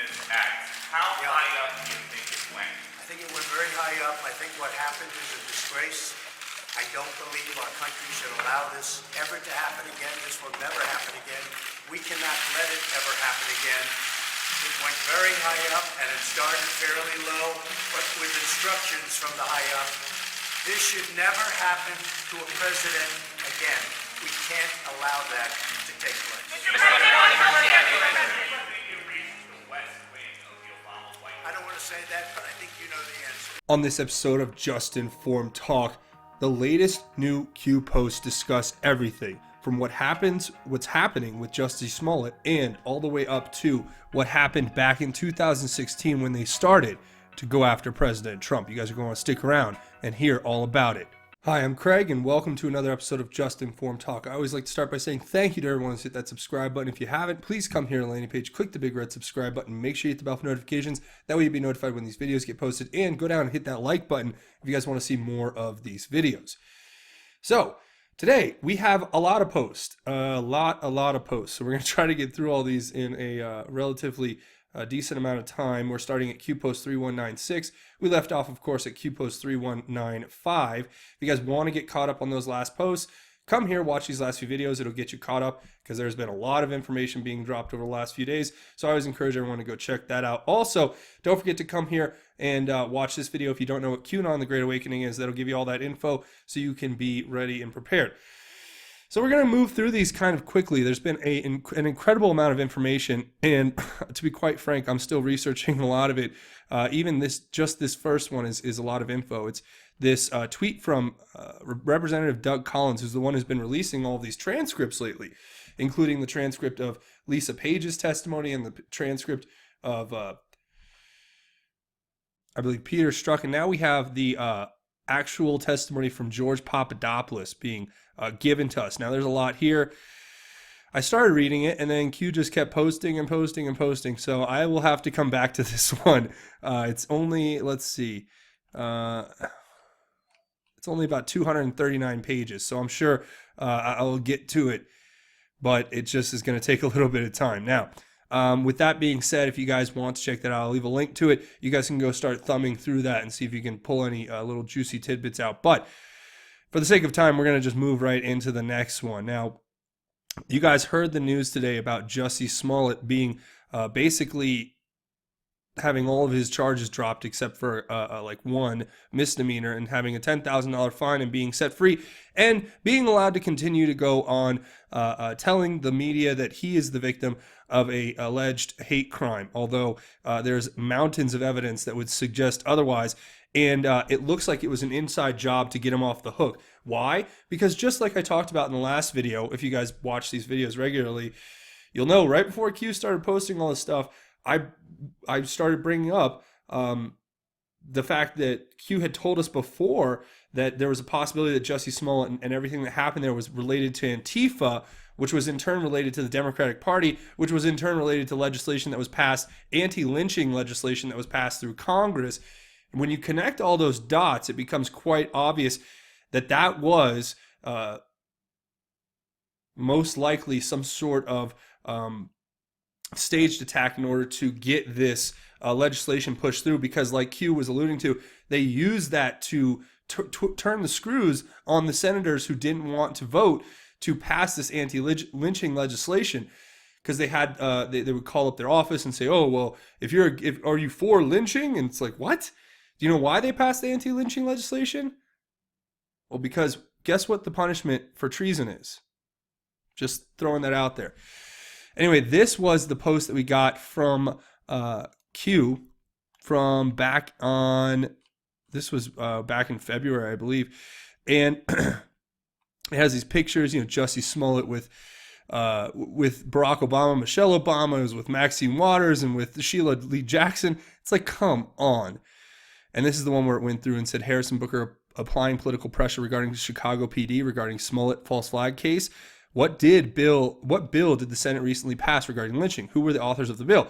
this act, how high up do you think it went? I think it went very high up. I think what happened is a disgrace. I don't believe our country should allow this ever to happen again. This will never happen again. We cannot let it ever happen again. It went very high up, and it started fairly low, but with instructions from the high up. This should never happen to a president again. We can't allow that to take place. I don't want to say that, but I think you know the answer. On this episode of Just Informed Talk, the latest new Q posts discuss everything from what's happening with Jussie Smollett and all the way up to what happened back in 2016 when they started to go after President Trump. You guys are going to stick around and hear all about it. Hi, I'm Craig, and welcome to another episode of Just Informed Talk. I always like to start by saying thank you to everyone who's hit that subscribe button. If you haven't, please come here on the landing page, click the big red subscribe button, make sure you hit the bell for notifications. That way you'll be notified when these videos get posted, and go down and hit that like button if you guys want to see more of these videos. So, today we have a lot of posts, a lot of posts. So we're going to try to get through all these in a relatively decent amount of time. We're starting at QPost 3196. We left off, of course, at QPost 3195. If you guys want to get caught up on those last posts, come here, watch these last few videos. It'll get you caught up because there's been a lot of information being dropped over the last few days. So I always encourage everyone to go check that out. Also, don't forget to come here and watch this video if you don't know what QAnon the Great Awakening is. That'll give you all that info so you can be ready and prepared. So we're going to move through these kind of quickly. There's been an incredible amount of information, and to be quite frank, I'm still researching a lot of it. Even this first one is a lot of info. It's this tweet from Representative Doug Collins, who's the one who's been releasing all of these transcripts lately, including the transcript of Lisa Page's testimony and the transcript of, I believe, Peter Strzok. And now we have the actual testimony from George Papadopoulos being given to us. Now, there's a lot here. I started reading it, and then Q just kept posting and posting and posting, so I will have to come back to this one. It's only, let's see, it's only about 239 pages, so I'm sure I'll get to it, but it just is going to take a little bit of time. Now, with that being said, if you guys want to check that out, I'll leave a link to it. You guys can go start thumbing through that and see if you can pull any little juicy tidbits out. But for the sake of time, we're going to just move right into the next one. Now, you guys heard the news today about Jussie Smollett being basically having all of his charges dropped except for like one misdemeanor, and having a $10,000 fine and being set free and being allowed to continue to go on telling the media that he is the victim of a alleged hate crime, although there's mountains of evidence that would suggest otherwise. And it looks like it was an inside job to get him off the hook. Why? Because just like I talked about in the last video, if you guys watch these videos regularly, you'll know right before Q started posting all this stuff, I started bringing up the fact that Q had told us before that there was a possibility that Jussie Smollett and everything that happened there was related to Antifa, which was in turn related to the Democratic Party, which was in turn related to legislation that was passed, anti-lynching legislation that was passed through Congress. When you connect all those dots, it becomes quite obvious that that was most likely some sort of staged attack in order to get this legislation pushed through, because like Q was alluding to, they used that to turn the screws on the senators who didn't want to vote to pass this anti-lynching legislation. Because they had, they would call up their office and say, "Oh, well, are you for lynching?" And it's like, what? Do you know why they passed the anti-lynching legislation? Well, because guess what the punishment for treason is? Just throwing that out there. Anyway, this was the post that we got from Q from back on, this was back in February, I believe. And it has these pictures, Jussie Smollett with Barack Obama, Michelle Obama, it was with Maxine Waters and with Sheila Lee Jackson. It's like, come on. And this is the one where it went through and said Harrison Booker applying political pressure regarding Chicago PD regarding Smollett false flag case. What bill did the Senate recently pass regarding lynching? Who were the authors of the bill?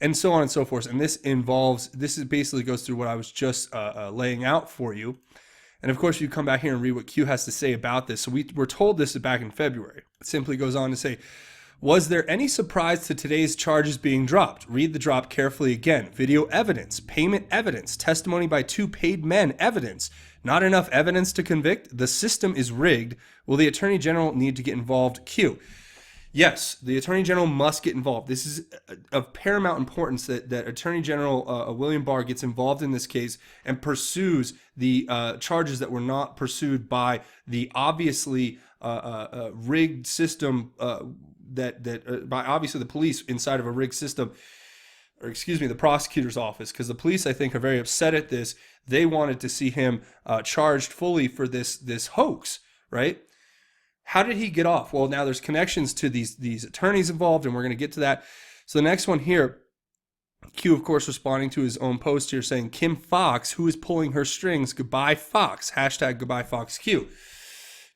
And so on and so forth. And this basically goes through what I was just laying out for you. And of course, you come back here and read what Q has to say about this. So we were told this back in February. It simply goes on to say, Was there any surprise to today's charges being dropped? Read the drop carefully again. Video evidence, payment evidence, testimony by 2 paid men evidence. Not enough evidence to convict? The system is rigged. Will the Attorney General need to get involved? Q. Yes, the Attorney General must get involved. This is of paramount importance that Attorney General William Barr gets involved in this case and pursues the charges that were not pursued by the obviously rigged system by obviously the police inside of a rigged system, or excuse me, the prosecutor's office, because the police, I think, are very upset at this. They wanted to see him charged fully for this hoax, right? How did he get off? Well, now there's connections to these attorneys involved, and we're going to get to that. So the next one here, Q, of course, responding to his own post here saying, Kim Foxx, who is pulling her strings? Goodbye, Fox. Hashtag goodbye, Fox Q.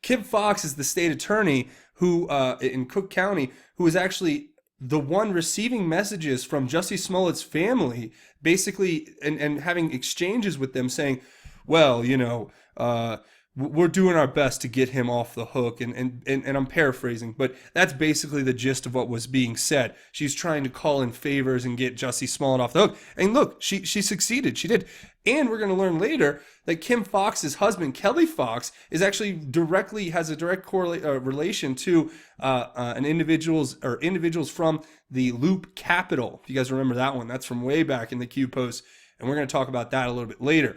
Kim Foxx is the state attorney who in Cook County, who is actually the one receiving messages from Jussie Smollett's family, basically, and having exchanges with them saying, well, you know, we're doing our best to get him off the hook, and I'm paraphrasing, but that's basically the gist of what was being said. She's trying to call in favors and get Jussie Smollett off the hook. And look, she succeeded. She did. And we're going to learn later that Kim Foxx's husband, Kelly Fox, is actually has a direct relation to individuals from the Loop Capital. If you guys remember that one, that's from way back in the Q post, and we're going to talk about that a little bit later.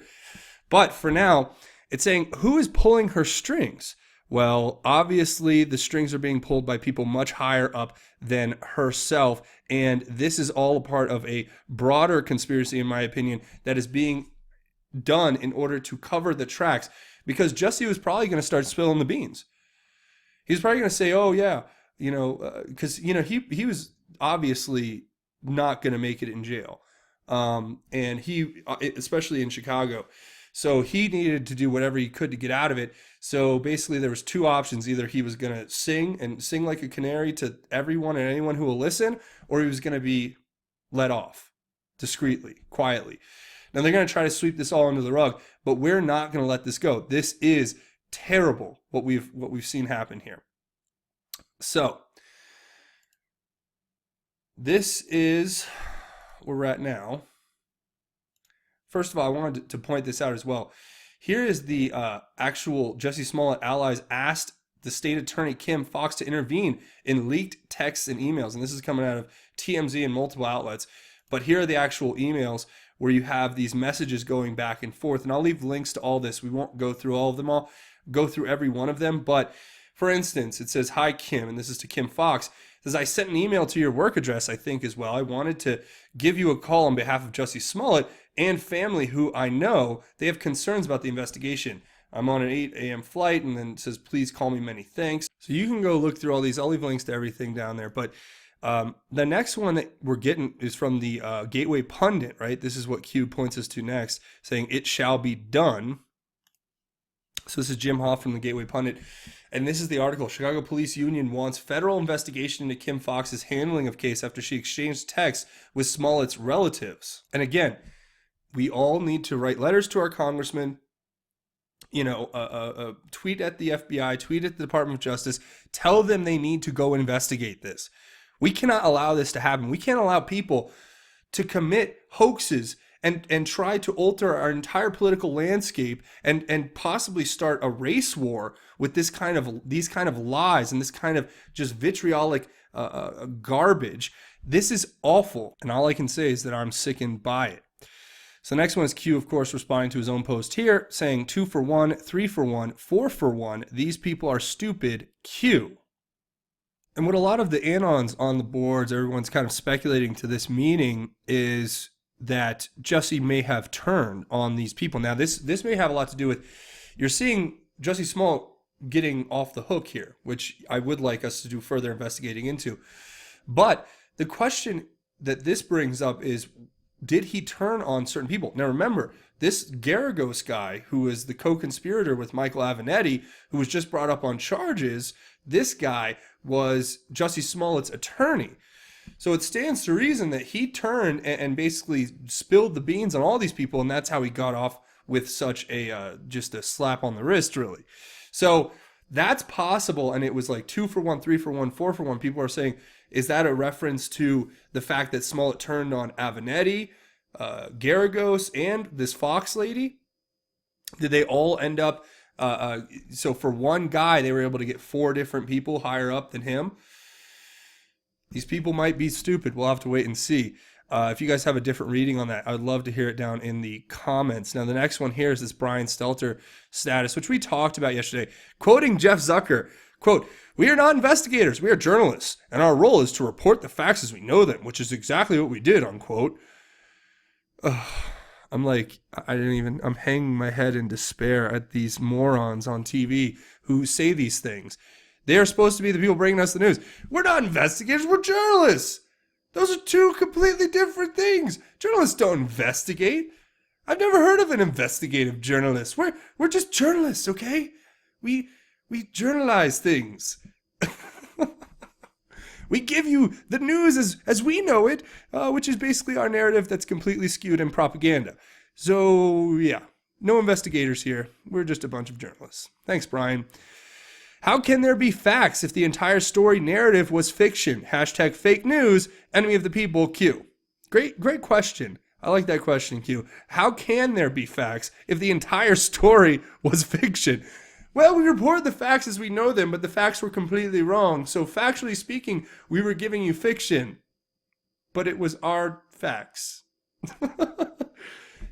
But for now, it's saying, who is pulling her strings? Well, obviously, the strings are being pulled by people much higher up than herself, and this is all a part of a broader conspiracy, in my opinion, that is being done in order to cover the tracks, because Jussie was probably going to start spilling the beans. He was probably going to say, oh, yeah, you know, because, you know, he was obviously not going to make it in jail, and he, especially in Chicago. So he needed to do whatever he could to get out of it. So basically there was 2 options. Either he was going to sing like a canary to everyone and anyone who will listen, or he was going to be let off discreetly, quietly. Now they're going to try to sweep this all under the rug, but we're not going to let this go. This is terrible what we've seen happen here. So this is where we're at now. First of all, I wanted to point this out as well. Here is the actual Jussie Smollett allies asked the state attorney Kim Foxx to intervene in leaked texts and emails. And this is coming out of TMZ and multiple outlets. But here are the actual emails where you have these messages going back and forth. And I'll leave links to all this. We won't go through all of them all, go through every one of them. But for instance, it says, hi, Kim, and this is to Kim Foxx. It says, I sent an email to your work address, I think, as well. I wanted to give you a call on behalf of Jussie Smollett and family who I know they have concerns about the investigation. I'm on an 8 a.m. flight, and then it says, please call me, many thanks. So you can go look through all these. I'll leave links to everything down there. But the next one that we're getting is from the Gateway Pundit, right? This is what Q points us to next, saying, it shall be done. So this is Jim Hoff from the Gateway Pundit. And this is the article. Chicago Police Union wants federal investigation into Kim Foxx's handling of case after she exchanged texts with Smollett's relatives. And again, we all need to write letters to our congressman, you know, tweet at the FBI, tweet at the Department of Justice, tell them they need to go investigate this. We cannot allow this to happen. We can't allow people to commit hoaxes and try to alter our entire political landscape and possibly start a race war with these kind of lies and this kind of just vitriolic garbage. This is awful, and all I can say is that I'm sickened by it. So the next one is Q, of course, responding to his own post here, saying 2 for 1, 3 for 1, 4 for 1. These people are stupid. Q. And what a lot of the anons on the boards, everyone's kind of speculating to this meaning, is that Jussie may have turned on these people. Now, this may have a lot to do with, you're seeing Jussie Smollett getting off the hook here, which I would like us to do further investigating into. But the question that this brings up is, did he turn on certain people? Now, remember, this Garagos guy, who is the co-conspirator with Michael Avenatti, who was just brought up on charges, this guy was Jussie Smollett's attorney. So it stands to reason that he turned and basically spilled the beans on all these people, and that's how he got off with such a just a slap on the wrist, really. So That's possible, and it was like 2 for 1, 3 for 1, 4 for 1. People are saying, is that a reference to the fact that Smollett turned on Avenatti, Garagos, and this Fox lady? Did they all end up? So for one guy, they were able to get 4 different people higher up than him. These people might be stupid. We'll have to wait and see. If you guys have a different reading on that, I would love to hear it down in the comments. Now, the next one here is this Brian Stelter status, which we talked about yesterday. Quoting Jeff Zucker, quote, "We are not investigators. We are journalists, and our role is to report the facts as we know them, which is exactly what we did," unquote. I'm like, I'm hanging my head in despair at these morons on TV who say these things. They are supposed to be the people bringing us the news. We're not investigators. We're journalists. Those are 2 completely different things. Journalists don't investigate. I've never heard of an investigative journalist. We're just journalists, okay? We journalize things. We give you the news as we know it, which is basically our narrative that's completely skewed in propaganda. So, yeah, no investigators here. We're just a bunch of journalists. Thanks, Brian. How can there be facts if the entire story narrative was fiction? Hashtag fake news, enemy of the people, Q. Great question. I like that question, Q. How can there be facts if the entire story was fiction? Well, we reported the facts as we know them, but the facts were completely wrong. So factually speaking, we were giving you fiction, but it was our facts.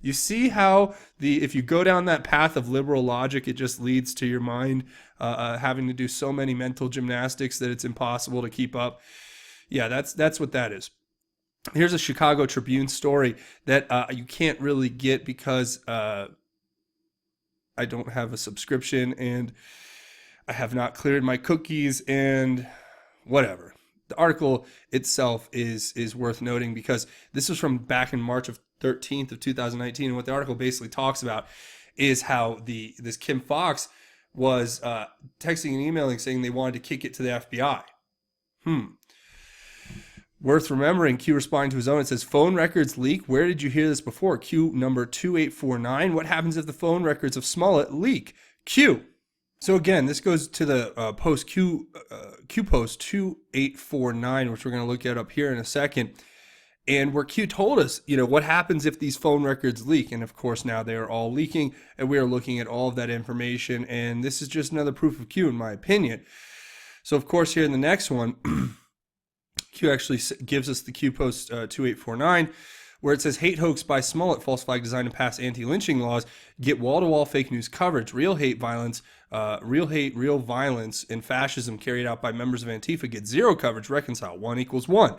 You see how if you go down that path of liberal logic, it just leads to your mind having to do so many mental gymnastics that it's impossible to keep up. Yeah, that's what that is. Here's a Chicago Tribune story that you can't really get because I don't have a subscription and I have not cleared my cookies and whatever. The article itself is worth noting because this was from back in March of 13th of 2019, and what the article basically talks about is how this Kim Fox was texting and emailing saying they wanted to kick it to the FBI. Worth remembering, Q responding to his own, it says, phone records leak. Where did you hear this before? Q number 2849. What happens if the phone records of Smollett leak? Q. So again, this goes to the post Q post 2849, which we're going to look at up here in a second. And where Q told us, what happens if these phone records leak? And of course, now they are all leaking, and we are looking at all of that information. And this is just another proof of Q, in my opinion. So of course, here in the next one, Q actually gives us the Q post 2849, where it says, hate hoax by Smollett, false flag designed to pass anti-lynching laws, get wall-to-wall fake news coverage, real hate, real violence, and fascism carried out by members of Antifa get 0 coverage, reconcile, 1 = 1.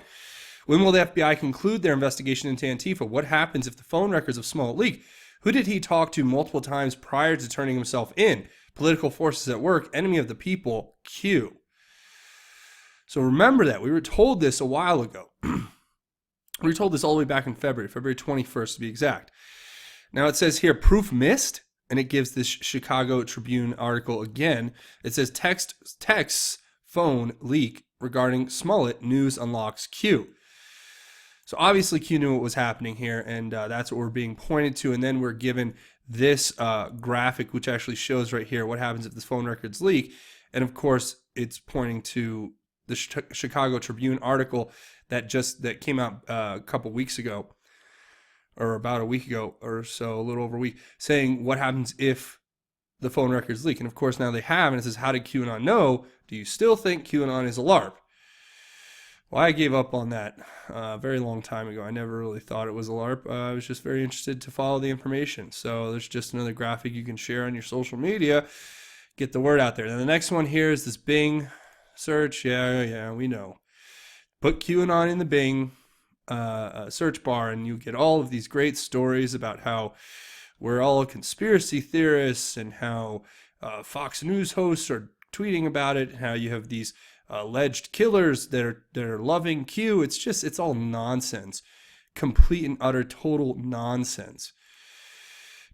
When will the FBI conclude their investigation into Antifa? What happens if the phone records of Smollett leak? Who did he talk to multiple times prior to turning himself in? Political forces at work, enemy of the people, Q. So remember that. We were told this a while ago. We were told this all the way back in February 21st to be exact. Now it says here, proof missed, and it gives this Chicago Tribune article again. It says texts phone leak regarding Smollett, news unlocks Q. So obviously Q knew what was happening here, and that's what we're being pointed to. And then we're given this graphic, which actually shows right here what happens if the phone records leak. And of course, it's pointing to the Chicago Tribune article that came out a couple weeks ago, or about a week ago or so, a little over a week, saying what happens if the phone records leak. And of course, now they have, and it says, how did QAnon know? Do you still think QAnon is a LARP? Well, I gave up on that a very long time ago. I never really thought it was a LARP. I was just very interested to follow the information. So there's just another graphic you can share on your social media. Get the word out there. Then the next one here is this Bing search. Yeah, we know. Put QAnon in the Bing search bar, and you get all of these great stories about how we're all conspiracy theorists and how Fox News hosts are tweeting about it, and how you have these alleged killers that are loving Q. It's all nonsense. Complete and utter total nonsense.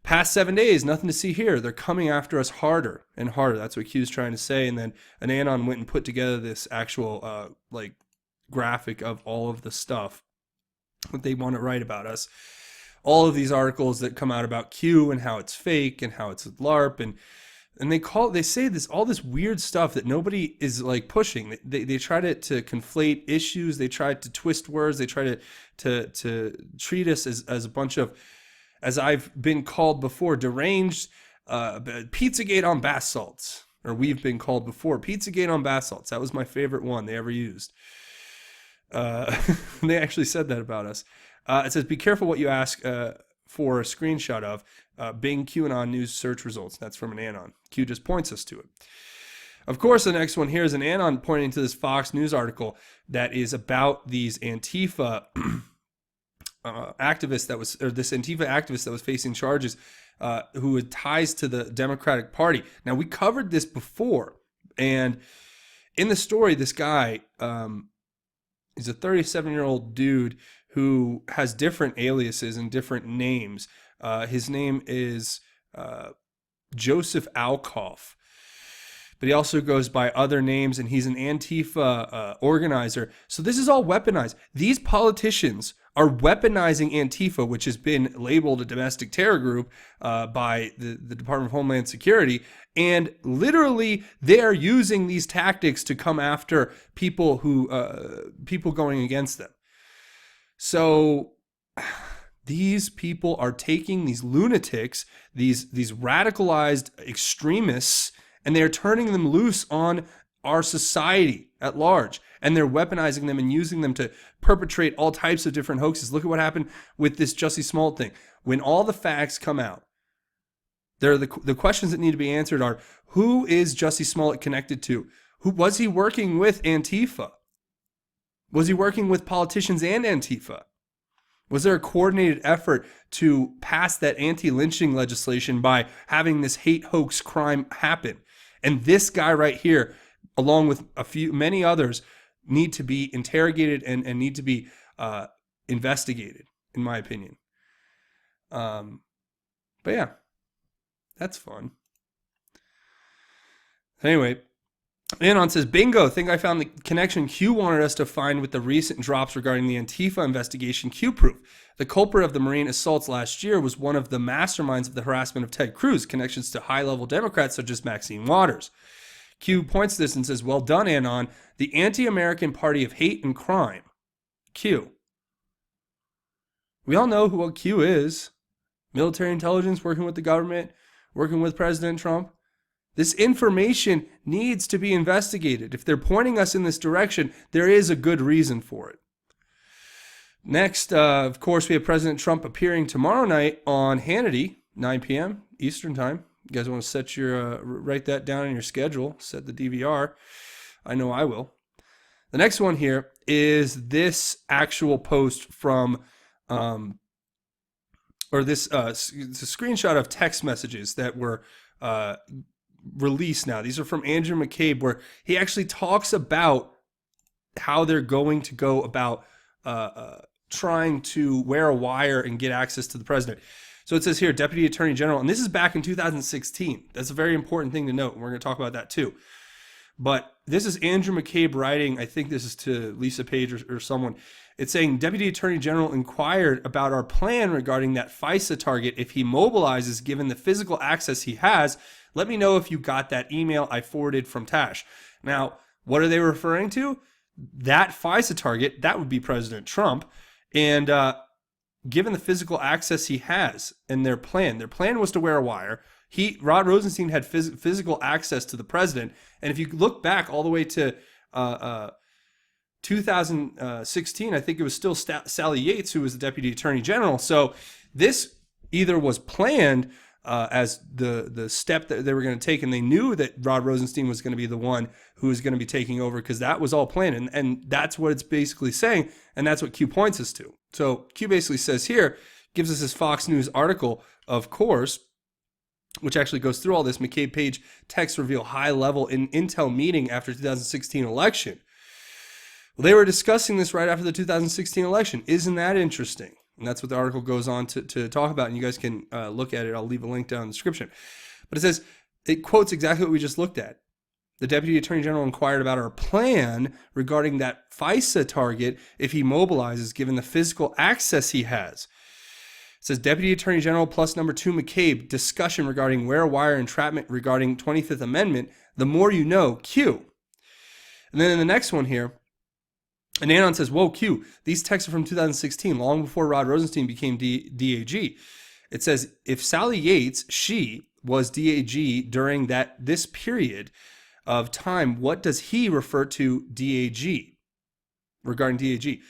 Past 7 days, nothing to see here. They're coming after us harder and harder. That's what Q's trying to say. And then an Anon went and put together this actual graphic of all of the stuff that they want to write about us. All of these articles that come out about Q and how it's fake and how it's a LARP and And they say all this weird stuff that nobody is like pushing. They try to conflate issues. They try to twist words. They try to treat us as a bunch of, as I've been called before, deranged, Pizzagate on bath salts. Or we've been called before, Pizzagate on bath salts. That was my favorite one they ever used. They actually said that about us. It says, be careful what you ask for a screenshot of. Bing QAnon news search results. That's from an Anon. Q just points us to it. Of course, the next one here is an Anon pointing to this Fox News article that is about these Antifa activists this Antifa activist that was facing charges who had ties to the Democratic Party. Now, we covered this before, and in the story, this guy, he's a 37-year-old dude who has different aliases and different names. His name is Joseph Alkoff, but he also goes by other names, and he's an Antifa organizer. So this is all weaponized. These politicians are weaponizing Antifa, which has been labeled a domestic terror group by the Department of Homeland Security, and literally they are using these tactics to come after people going against them. So these people are taking these lunatics, these radicalized extremists, and they're turning them loose on our society at large. And they're weaponizing them and using them to perpetrate all types of different hoaxes. Look at what happened with this Jussie Smollett thing. When all the facts come out, the questions that need to be answered are, who is Jussie Smollett connected to? Who was he working with Antifa? Was he working with politicians and Antifa? Was there a coordinated effort to pass that anti-lynching legislation by having this hate hoax crime happen? And this guy right here, along with many others, need to be interrogated and need to be investigated, in my opinion. But yeah, that's fun. Anyway, Anon says, bingo, think I found the connection Q wanted us to find with the recent drops regarding the Antifa investigation. Q proof. The culprit of the Marine assaults last year was one of the masterminds of the harassment of Ted Cruz, connections to high-level Democrats such as Maxine Waters. Q points to this and says, well done, Anon, the anti-American party of hate and crime. Q. We all know what Q is. Military intelligence, working with the government, working with President Trump. This information needs to be investigated. If they're pointing us in this direction, there is a good reason for it. Next, of course, we have President Trump appearing tomorrow night on Hannity, 9 p.m. Eastern Time. You guys want to set write that down in your schedule, set the DVR. I know I will. The next one here is this actual post from, it's a screenshot of text messages that were released now. These are from Andrew McCabe, where he actually talks about how they're going to go about trying to wear a wire and get access to the president. So it says here, Deputy Attorney General, and this is back in 2016. That's a very important thing to note. We're going to talk about that too. But this is Andrew McCabe writing, I think this is to Lisa Page or someone. It's saying, Deputy Attorney General inquired about our plan regarding that FISA target if he mobilizes given the physical access he has. Let me know if you got that email I forwarded from Tash. Now, what are they referring to? That FISA target, that would be President Trump. And given the physical access he has and their plan was to wear a wire. Rod Rosenstein had physical access to the president. And if you look back all the way to 2016, I think it was still Sally Yates who was the Deputy Attorney General. So this either was planned as the step that they were going to take, and they knew that Rod Rosenstein was going to be the one who was going to be taking over, because that was all planned, and that's what it's basically saying, and that's what Q points us to. So Q basically says here, gives us this Fox News article, of course, which actually goes through all this. McCabe Page text reveal high-level intel meeting after 2016 election. Well, they were discussing this right after the 2016 election. Isn't that interesting? And that's what the article goes on to talk about, and you guys can look at it. I'll leave a link down in the description. But it says, it quotes exactly what we just looked at. The Deputy Attorney General inquired about our plan regarding that FISA target if he mobilizes, given the physical access he has. It says Deputy Attorney General plus number 2 McCabe, discussion regarding wire entrapment regarding 25th Amendment. The more you know, Q. And then in the next one here, and Anon says, whoa, Q, these texts are from 2016, long before Rod Rosenstein became DAG. It says, if Sally Yates, she was DAG during this period of time, what does he refer to DAG? Regarding DAG.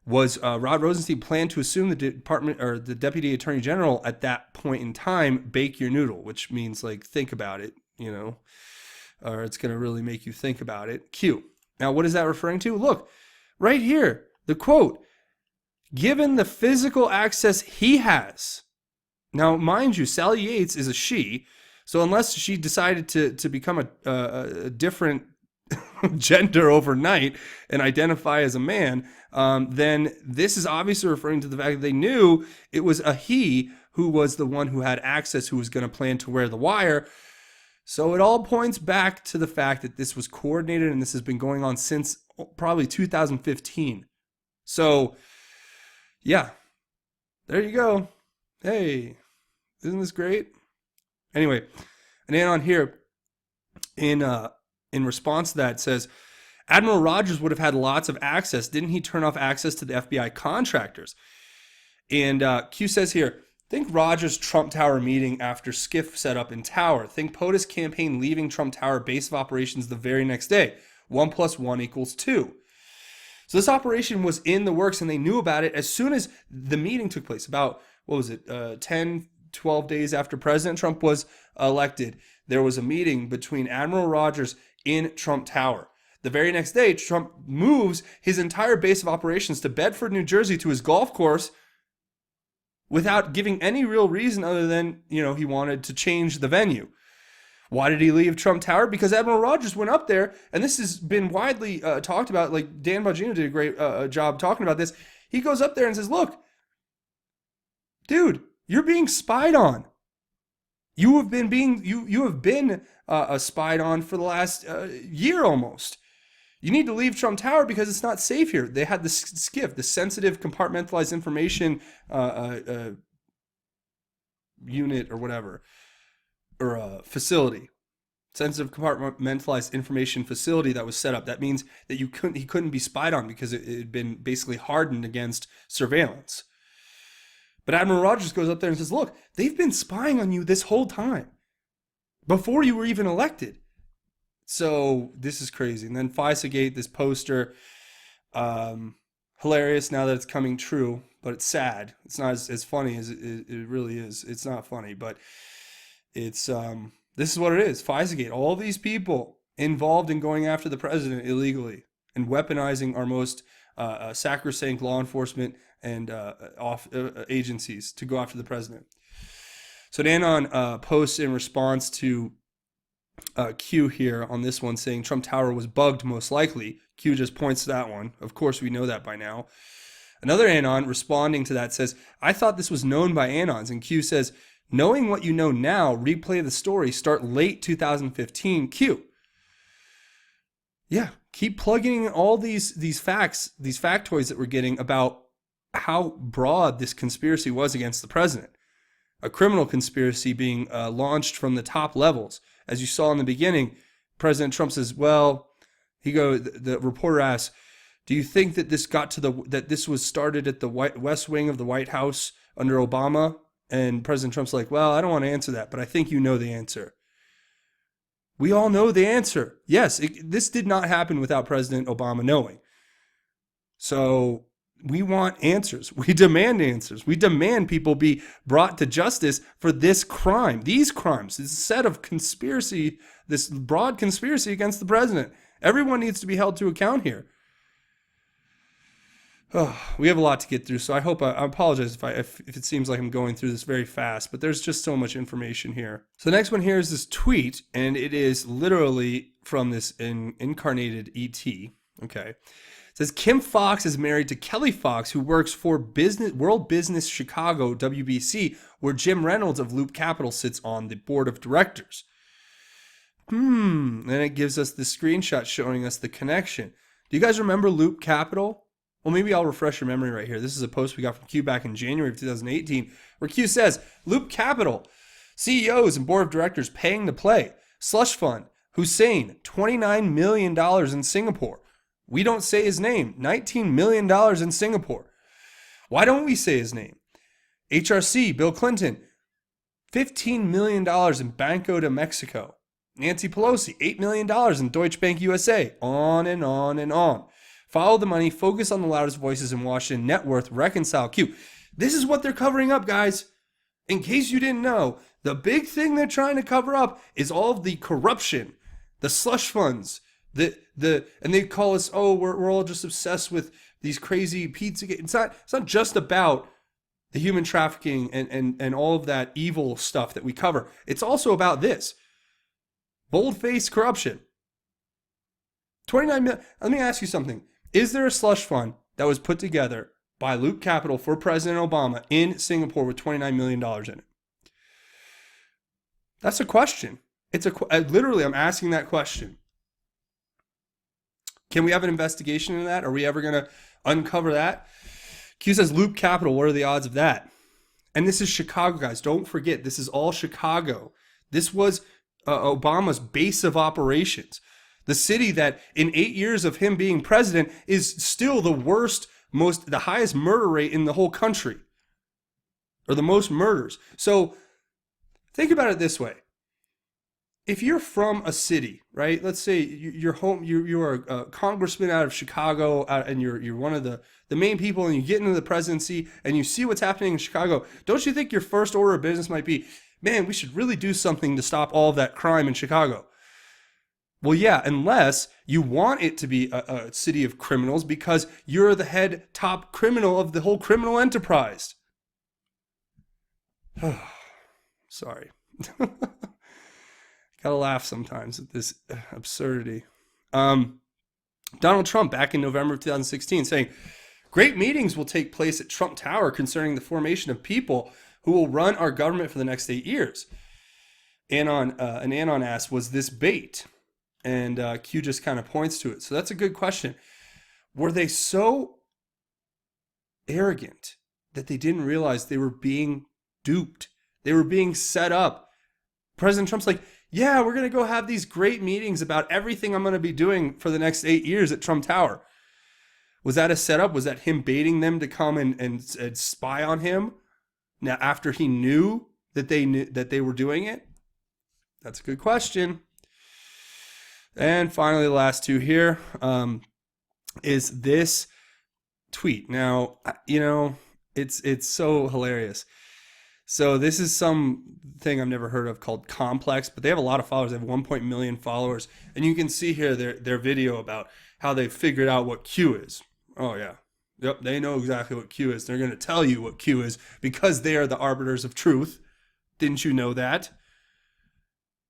Was Rod Rosenstein planned to assume the department or the Deputy Attorney General at that point in time? Bake your noodle, which means like think about it, or it's going to really make you think about it. Q. Now, what is that referring to? Look, right here, the quote, given the physical access he has. Now, mind you, Sally Yates is a she, so unless she decided to become a different gender overnight and identify as a man, then this is obviously referring to the fact that they knew it was a he who was the one who had access, who was going to plan to wear the wire. So it all points back to the fact that this was coordinated and this has been going on since probably 2015. So, yeah, there you go. Hey, isn't this great? Anyway, and then on here, in response to that, says, Admiral Rogers would have had lots of access. Didn't he turn off access to the FBI contractors? And Q says here, think Rogers Trump Tower meeting after skiff set up in Tower. Think POTUS campaign leaving Trump Tower base of operations the very next day. 1 + 1 = 2. So this operation was in the works and they knew about it as soon as the meeting took place. About, 10, 12 days after President Trump was elected, there was a meeting between Admiral Rogers in Trump Tower. The very next day, Trump moves his entire base of operations to Bedford, New Jersey, to his golf course without giving any real reason other than, he wanted to change the venue. Why did he leave Trump Tower? Because Admiral Rogers went up there, and this has been widely talked about. Like Dan Bongino did a great job talking about this. He goes up there and says, look, dude, you're being spied on. You have been spied on for the last year almost. You need to leave Trump Tower because it's not safe here. They had the SCIF, the Sensitive Compartmentalized Information Unit or whatever, or facility. Sensitive Compartmentalized Information Facility that was set up. That means that he couldn't be spied on because it had been basically hardened against surveillance. But Admiral Rogers goes up there and says, look, they've been spying on you this whole time before you were even elected. So this is crazy. And then FISA-gate, this poster, hilarious now that it's coming true, but it's sad. It's not as funny as it really is. It's not funny, but it's this is what it is. FISA-gate, all these people involved in going after the president illegally and weaponizing our most sacrosanct law enforcement and agencies to go after the president. So Anon posts in response to Q here on this one saying Trump Tower was bugged most likely. Q just points to that one. Of course, we know that by now. Another Anon responding to that says, I thought this was known by Anons. And Q says, knowing what you know now, replay the story, start late 2015. Q. Yeah, keep plugging in all these facts, these factoids that we're getting about how broad this conspiracy was against the president. A criminal conspiracy being launched from the top levels. As you saw in the beginning, President Trump says, well, the reporter asks, do you think that this was started at the West Wing of the White House under Obama? And President Trump's like, well, I don't want to answer that, but I think you know the answer. We all know the answer. Yes, this did not happen without President Obama knowing. So we want answers. We demand answers. We demand people be brought to justice for this crime, these crimes, this set of conspiracy, this broad conspiracy against the president. Everyone needs to be held to account here. Oh, we have a lot to get through, so I apologize if it seems like I'm going through this very fast, but there's just so much information here. So the next one here is this tweet, and it is literally from this incarnated ET. Okay. It says, Kim Foxx is married to Kelly Fox, who works for World Business Chicago, WBC, where Jim Reynolds of Loop Capital sits on the board of directors. Then it gives us the screenshot showing us the connection. Do you guys remember Loop Capital? Well, maybe I'll refresh your memory right here. This is a post we got from Q back in January of 2018, where Q says, Loop Capital, CEOs and board of directors paying to play. Slush fund, Hussein, $29 million in Singapore. We don't say his name, $19 million in Singapore. Why don't we say his name? HRC, Bill Clinton, $15 million in Banco de Mexico. Nancy Pelosi, $8 million in Deutsche Bank USA. On and on and on. Follow the money, focus on the loudest voices in Washington, net worth, reconcile Q. This is what they're covering up, guys. In case you didn't know, the big thing they're trying to cover up is all of the corruption, the slush funds, and they call us, oh, we're all just obsessed with these crazy pizza. It's not just about the human trafficking and all of that evil stuff that we cover. It's also about this bold-faced corruption. 29 million. Let me ask you something. Is there a slush fund that was put together by Loop Capital for President Obama in Singapore with $29 million in it? That's a question. Literally, I'm asking that question. Can we have an investigation into that? Are we ever going to uncover that? Q says, Loop Capital, what are the odds of that? And this is Chicago, guys. Don't forget, this is all Chicago. This was Obama's base of operations. The city that in 8 years of him being president is still the highest murder rate in the whole country, or the most murders. So think about it this way. If you're from a city, right? Let's say you're home, you are a congressman out of Chicago, and you're one of the main people, and you get into the presidency and you see what's happening in Chicago. Don't you think your first order of business might be, man, we should really do something to stop all of that crime in Chicago? Well, yeah, unless you want it to be a city of criminals because you're the head top criminal of the whole criminal enterprise. Sorry. Gotta laugh sometimes at this absurdity. Donald Trump back in November of 2016 saying, great meetings will take place at Trump Tower concerning the formation of people who will run our government for the next 8 years. Anon asked, was this bait? And Q just kind of points to it. So that's a good question. Were they so arrogant that they didn't realize they were being duped? They were being set up. President Trump's like, yeah, we're going to go have these great meetings about everything I'm going to be doing for the next 8 years at Trump Tower. Was that a setup? Was that him baiting them to come and spy on him? Now, after he knew that they were doing it? That's a good question. And finally, the last two here is this tweet. Now, it's so hilarious. So this is something I've never heard of called Complex, but they have a lot of followers. They have 1 million followers. And you can see here their video about how they figured out what Q is. Oh, yeah. Yep, they know exactly what Q is. They're going to tell you what Q is because they are the arbiters of truth. Didn't you know that?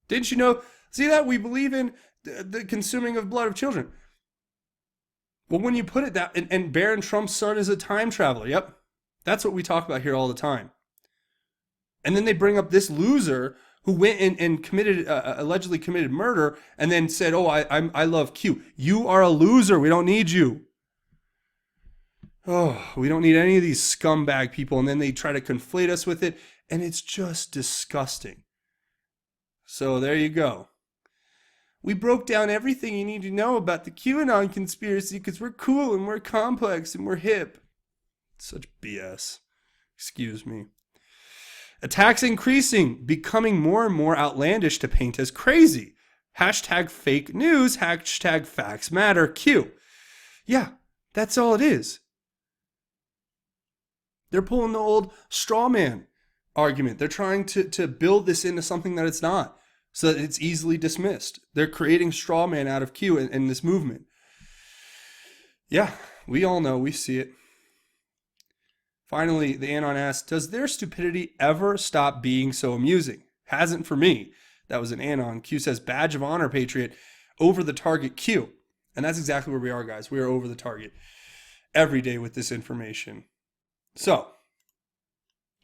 Didn't you know? See that? We believe in the consuming of blood of children. Well, when you put it that, and Barron Trump's son is a time traveler. Yep. That's what we talk about here all the time. And then they bring up this loser who went and committed, allegedly committed murder, and then said, oh, I love Q. You are a loser. We don't need you. Oh, we don't need any of these scumbag people. And then they try to conflate us with it, and it's just disgusting. So there you go. We broke down everything you need to know about the QAnon conspiracy because we're cool and we're complex and we're hip. Such BS. Excuse me. Attacks increasing, becoming more and more outlandish to paint as crazy. Hashtag fake news, hashtag facts matter, Q. Yeah, that's all it is. They're pulling the old straw man argument. They're trying to build this into something that it's not, so that it's easily dismissed. They're creating straw man out of Q in this movement. Yeah, we all know, we see it. Finally, the Anon asks, does their stupidity ever stop being so amusing? Hasn't for me. That was an Anon. Q says, badge of honor, Patriot, over the target Q. And that's exactly where we are, guys. We are over the target every day with this information. So,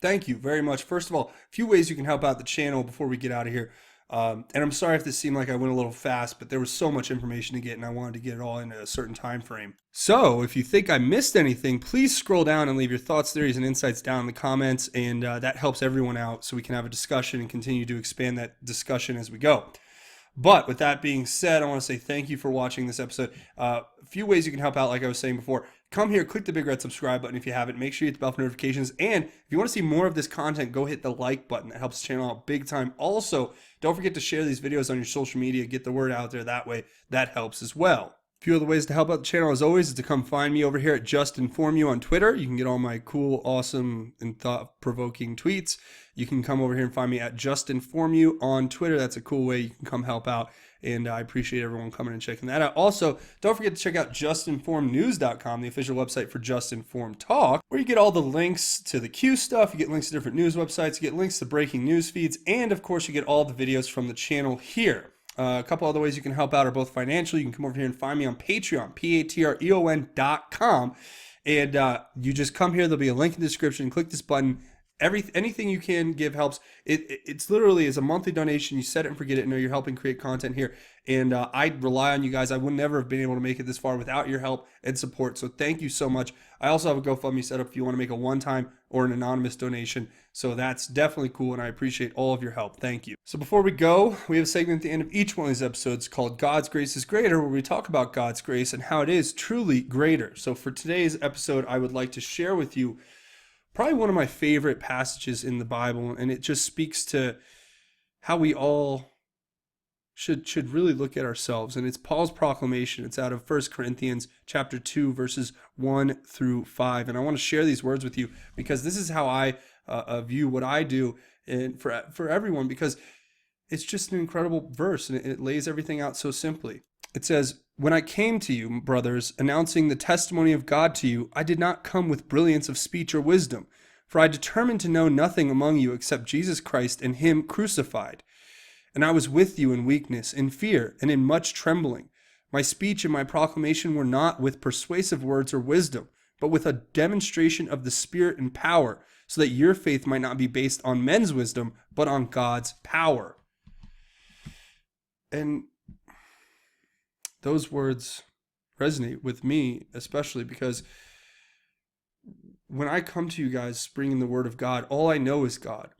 thank you very much. First of all, a few ways you can help out the channel before we get out of here. And I'm sorry if this seemed like I went a little fast, but there was so much information to get, and I wanted to get it all in a certain time frame. So if you think I missed anything, please scroll down and leave your thoughts, theories, and insights down in the comments, and that helps everyone out so we can have a discussion and continue to expand that discussion as we go. But with that being said, I want to say thank you for watching this episode. A few ways you can help out, like I was saying before. Come here, click the big red subscribe button if you haven't. Make sure you hit the bell for notifications. And if you want to see more of this content, go hit the like button. That helps the channel out big time. Also, don't forget to share these videos on your social media. Get the word out there that way. That helps as well. A few other ways to help out the channel, as always, is to come find me over here at Just Inform You on Twitter. You can get all my cool, awesome, and thought-provoking tweets. You can come over here and find me at Just Inform You on Twitter. That's a cool way you can come help out, and I appreciate everyone coming and checking that out. Also, don't forget to check out justinformednews.com, the official website for Just Informed Talk, where you get all the links to the Q stuff, you get links to different news websites, you get links to breaking news feeds, and of course, you get all the videos from the channel here. A couple other ways you can help out are both financial. You can come over here and find me on Patreon, patreon.com. And you just come here. There'll be a link in the description. Click this button. Anything you can give helps. It's literally is a monthly donation. You set it and forget it. And know you're helping create content here. And I rely on you guys. I would never have been able to make it this far without your help and support. So thank you so much. I also have a GoFundMe set up if you want to make a one-time or an anonymous donation. So that's definitely cool, and I appreciate all of your help. Thank you. So before we go, we have a segment at the end of each one of these episodes called God's Grace is Greater, where we talk about God's grace and how it is truly greater. So for today's episode, I would like to share with you probably one of my favorite passages in the Bible, and it just speaks to how we all should really look at ourselves. And it's Paul's proclamation. It's out of 1 Corinthians chapter 2, verses 1 through 5. And I want to share these words with you because this is how I view what I do, and for everyone, because it's just an incredible verse, and it lays everything out so simply. It says, "When I came to you, brothers, announcing the testimony of God to you, I did not come with brilliance of speech or wisdom, for I determined to know nothing among you except Jesus Christ and him crucified. And I was with you in weakness, in fear, and in much trembling. My speech and my proclamation were not with persuasive words or wisdom, but with a demonstration of the Spirit and power, so that your faith might not be based on men's wisdom, but on God's power." And those words resonate with me, especially because when I come to you guys bringing the word of God, all I know is God.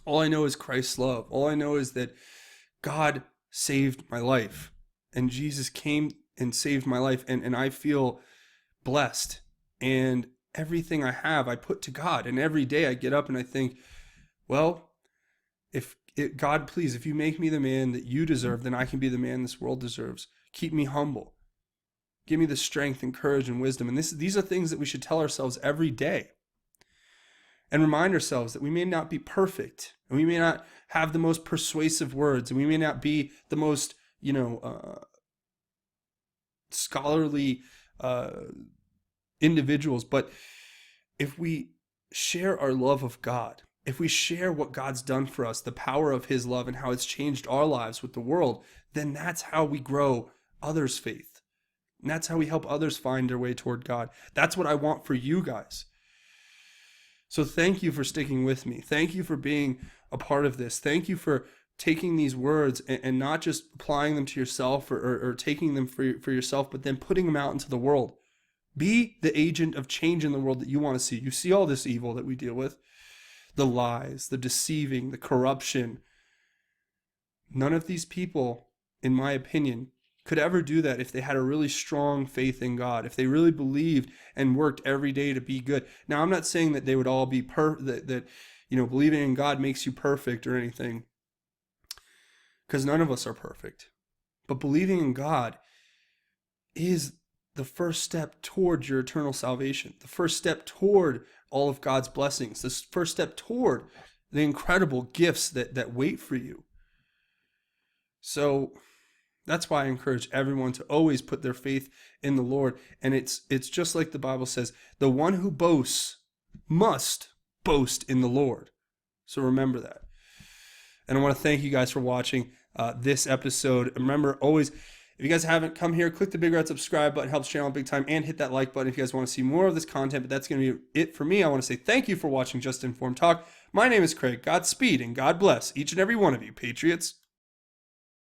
All I know is Christ's love. All I know is that God saved my life, and Jesus came and saved my life, and I feel blessed. And everything I have, I put to God. And every day I get up and I think, well, God, please, if you make me the man that you deserve, then I can be the man this world deserves. Keep me humble. Give me the strength and courage and wisdom. And these are things that we should tell ourselves every day. And remind ourselves that we may not be perfect, and we may not have the most persuasive words, and we may not be the most, scholarly individuals. But if we share our love of God, if we share what God's done for us, the power of his love and how it's changed our lives with the world, then that's how we grow others' faith. And that's how we help others find their way toward God. That's what I want for you guys. So thank you for sticking with me. Thank you for being a part of this. Thank you for taking these words and not just applying them to yourself or taking them for yourself, but then putting them out into the world. Be the agent of change in the world that you want to see. You see all this evil that we deal with, the lies, the deceiving, the corruption. None of these people, in my opinion, could ever do that if they had a really strong faith in God, if they really believed and worked every day to be good. Now, I'm not saying that they would all be that believing in God makes you perfect or anything, because none of us are perfect. But believing in God is the first step toward your eternal salvation, the first step toward all of God's blessings, the first step toward the incredible gifts that wait for you. So that's why I encourage everyone to always put their faith in the Lord. And it's just like the Bible says, the one who boasts must boast in the Lord. So remember that. And I want to thank you guys for watching this episode. Remember, always, If you guys haven't, come here, click the big red subscribe button, helps channel big time, and hit that like button if you guys want to see more of this content. But that's going to be it for me. I want to say thank you for watching Just Informed Talk. My name is Craig. Godspeed and God bless each and every one of you, Patriots.